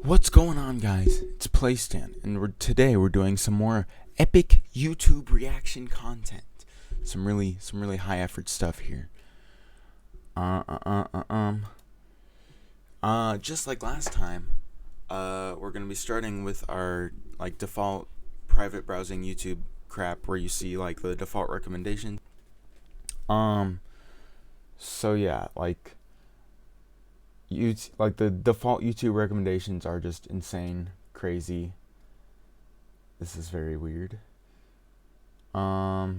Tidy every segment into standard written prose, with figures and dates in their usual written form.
What's going on, guys? It's Playstand, and today we're doing some more epic YouTube reaction content. Some really high effort stuff here. Just like last time, we're gonna be starting with our default private browsing YouTube crap, where you see the default recommendation. So yeah, the default YouTube recommendations are just insane, crazy. This is very weird. A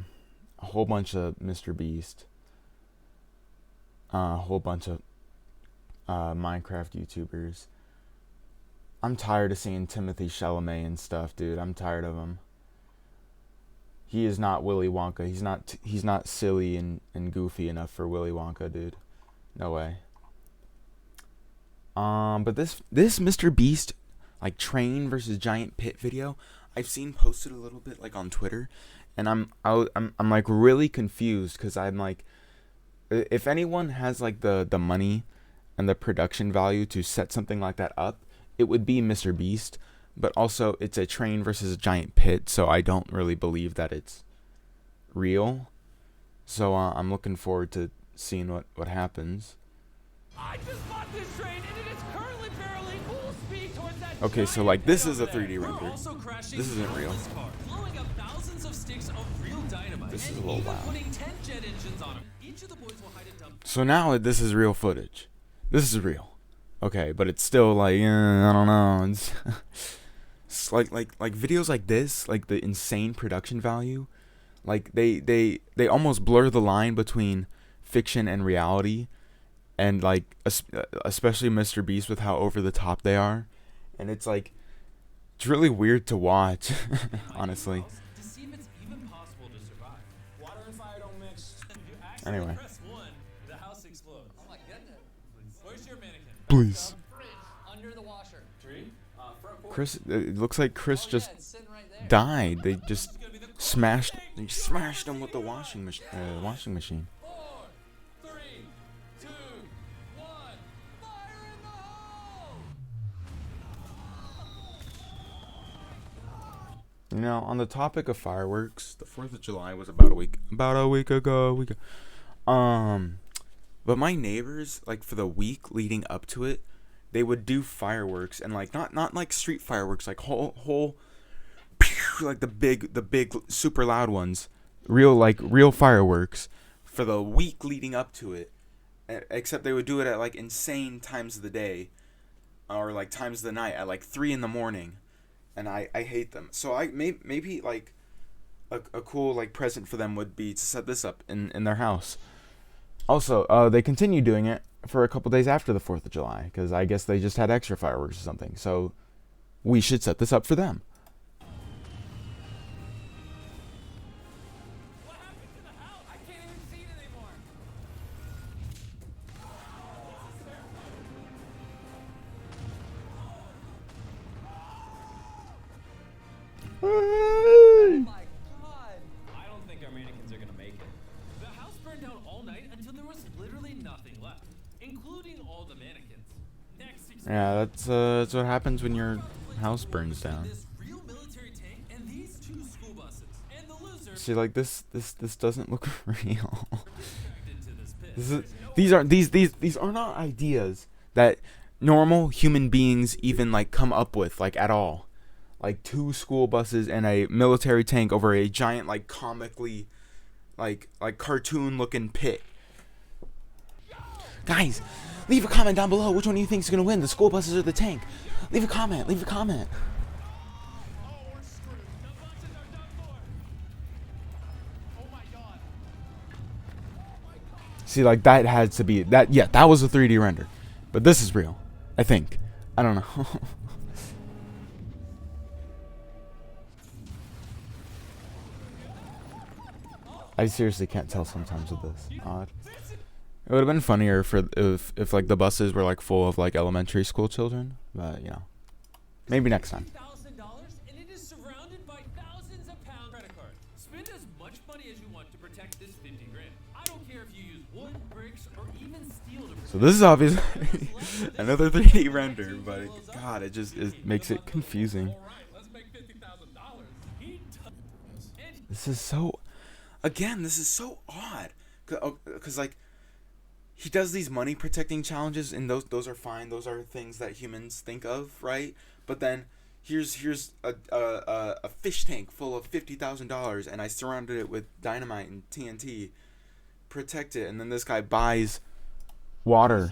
whole bunch of Mr. Beast. A whole bunch of Minecraft YouTubers. I'm tired of seeing Timothy Chalamet and stuff, dude. I'm tired of him. He is not Willy Wonka. He's not silly and goofy enough for Willy Wonka, dude. No way. But this Mr. Beast train versus giant pit video, I've seen posted a little bit on Twitter, and I'm really confused, because I'm if anyone has the money and the production value to set something like that up, it would be Mr. Beast. But also, it's a train versus a giant pit, so I don't really believe that it's real. So I'm looking forward to seeing what happens. I just bought this train, and it is currently barreling full speed towards that. Okay, so this is a 3D render. This isn't real. Blowing up thousands of sticks of real dynamite. This is a little loud. Putting 10 jet engines on them. Each of the boys will hide a dump. So now this is real footage. This is real. Okay, but it's still I don't know. It's like videos like this, the insane production value, they almost blur the line between fiction and reality, and especially Mr. Beast with how over the top they are, and it's really weird to watch, honestly. To see if it's even possible to survive. Water and fire don't mix. Anyway. Press 1, the house explodes. Oh my goodness. Where's your mannequin? Please. Under the washer. Tree? Chris, it looks like Chris just It's sitting right there. died. They just smashed him with the washing machine. 4, 3, 2, 1. Fire in the hole! You know, on the topic of fireworks, the 4th of July was about a week ago. But my neighbors, for the week leading up to it, they would do fireworks, and not street fireworks, whole the big super loud ones, real fireworks for the week leading up to it. Except they would do it at insane times of the day, or times of the night at 3 in the morning, and I hate them. So maybe a cool present for them would be to set this up in their house. Also, they continue doing it for a couple days after the 4th of July, because I guess they just had extra fireworks or something. So we should set this up for them. What happened to the house? I can't even see it anymore. Oh my god. I don't think our mannequins are gonna make it. The house burned down all night until there was literally nothing left, including all the mannequins. Next Yeah, that's what happens when your house burns down. this real military tank and these 2 school buses. And the loser See, this doesn't look real. into this pit. These are not ideas that normal human beings even come up with at all. 2 school buses and a military tank over a giant comically cartoon looking pit. Guys, leave a comment down below. Which one do you think is gonna win, the school buses or the tank? Leave a comment. Oh, we're screwed. The buses are done for. Oh my god. See, that had to be that. Yeah, that was a 3D render, but this is real. I think. I don't know. I seriously can't tell sometimes with this. Odd. It would have been funnier if the buses were full of elementary school children, but maybe next time. $1,000, and it is surrounded by thousands of pound credit cards. Spend as much money as you want to protect this 50 grand. I don't care if you use wood, bricks, or even steel to protect. So this is obviously Another 3D render, but God, it makes it confusing. All right, let's make $50,000. He This is so, again, this is so odd, cause like he does these money protecting challenges, and those are fine. Those are things that humans think of, right? But then here's a fish tank full of $50,000, and I surrounded it with dynamite and TNT, protect it, and then this guy buys water.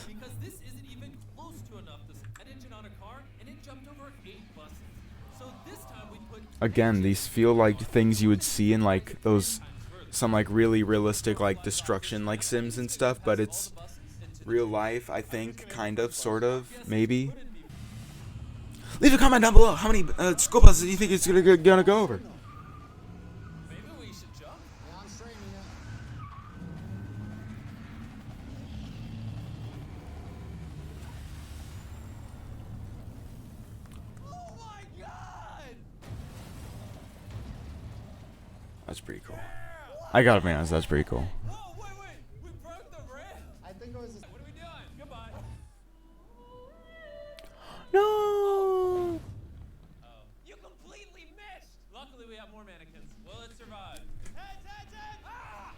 because this isn't even close to enough to set an engine on a car, and it jumped over 8 buses. So this time we put Again, these feel like things you would see in like those some like really realistic like destruction like Sims and stuff, but it's real life, I think, kind of, sort of, maybe. Leave a comment down below. How many school buses do you think it's gonna go over? maybe we should jump. Yeah, I'm streaming it. Oh my god! That's pretty cool. I gotta be honest, that's pretty cool. Whoa, wait, we broke the rail. I think it was. What are we doing? Goodbye. No. Oh, you completely missed. Luckily, we have more mannequins. Will it survive? Heads, heads, heads! Ah!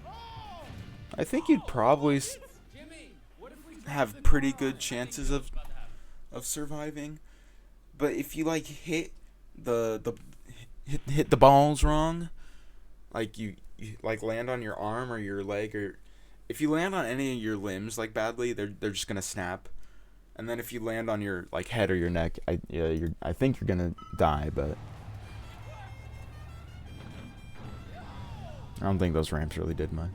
Oh! I think you'd probably Jimmy, what if we drop have the pretty car? good chances of surviving, but if you like hit hit the balls wrong, like you like land on your arm or your leg, or if you land on any of your limbs like badly, they're just gonna snap. And then if you land on your like head or your neck, I think you're gonna die, but I don't think those ramps really did much.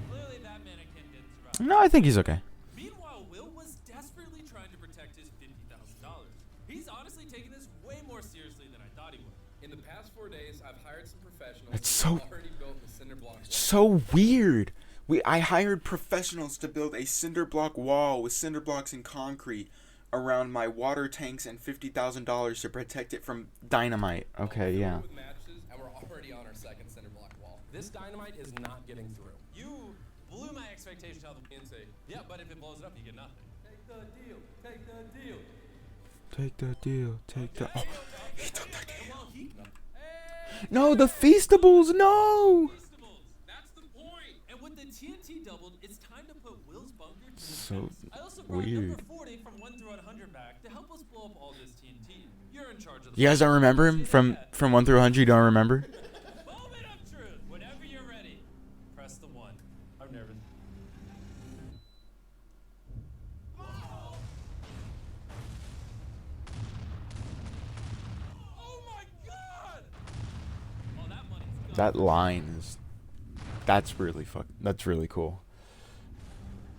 Clearly, that mannequin didn't survive. No, I think he's okay. Meanwhile, Will was desperately trying to protect his $50,000. He's honestly taking this way more seriously than I thought he would. In the past 4 days, I've hired some professionals. It's who so- have already built the cinder block wall. So weird. I hired professionals to build a cinder block wall with cinder blocks and concrete around my water tanks and $50,000 to protect it from dynamite. Okay, Filled yeah. With matches, and we're already on our second cinder block wall. This dynamite is not getting through. You blew my expectations out of the insane. Yeah, but if it blows it up, you get nothing. Take the deal. Take the deal. Take the deal. Take the. Oh, he took the And deal. while he. Hey, No, the Feastables. No. Feastables. That's the point. And with the TNT doubled, it's time to put Will's bunker to the So test. I also brought weird. number 40 from 1 through 100 back to help us blow up all this TNT. You're in charge of the. You guys don't remember him from 1 through 100? You don't remember? Moment of truth. Whenever you're ready, press the 1. I'm nervous. Oh my god! Oh, that money's gone. That line is. That's really That's really cool.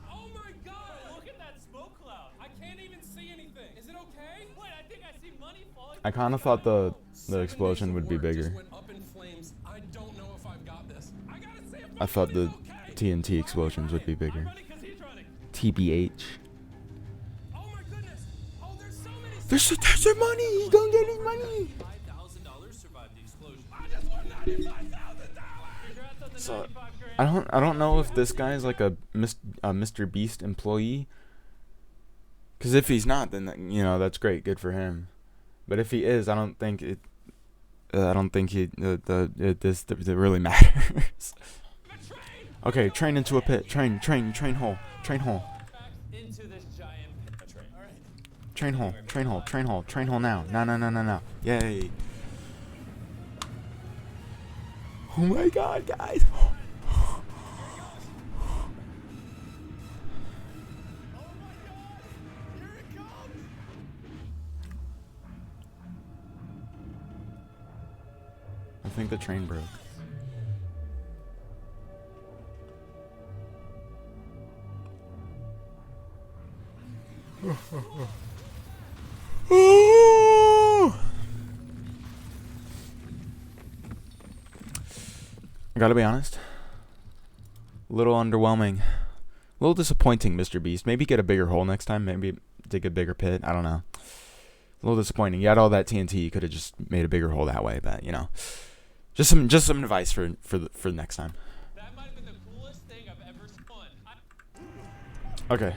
Oh my god! Look at that smoke cloud. I can't even see anything. Is it okay? Wait, I think I see money falling. I kind of thought the 7 explosion days would of be work just bigger. went up in flames. I don't know if I've got this. I gotta say if I thought the money's okay. TNT explosions would be I'm bigger. running 'cause he's running. TBH. Oh my goodness! Oh, there's so many. There's their money. He's gonna get his money. $5,000 survived the explosion. I just won $95,000. Congrats on the So, 95 grand. I don't know if this guy's like a Mr. Beast employee. Cause if he's not, then that's great, good for him. But if he is, I don't think it really matters. Okay, train into a pit. Train hole. Train hole. Into this giant pit. Train. All right. Train hole now. No. Yay. Oh my god, guys. I think the train broke. I gotta be honest. A little underwhelming. A little disappointing, Mr. Beast. Maybe get a bigger hole next time. Maybe dig a bigger pit. I don't know. A little disappointing. You had all that TNT. You could have just made a bigger hole that way, but Just some advice for the next time. That might have been the coolest thing I've ever spun. Okay.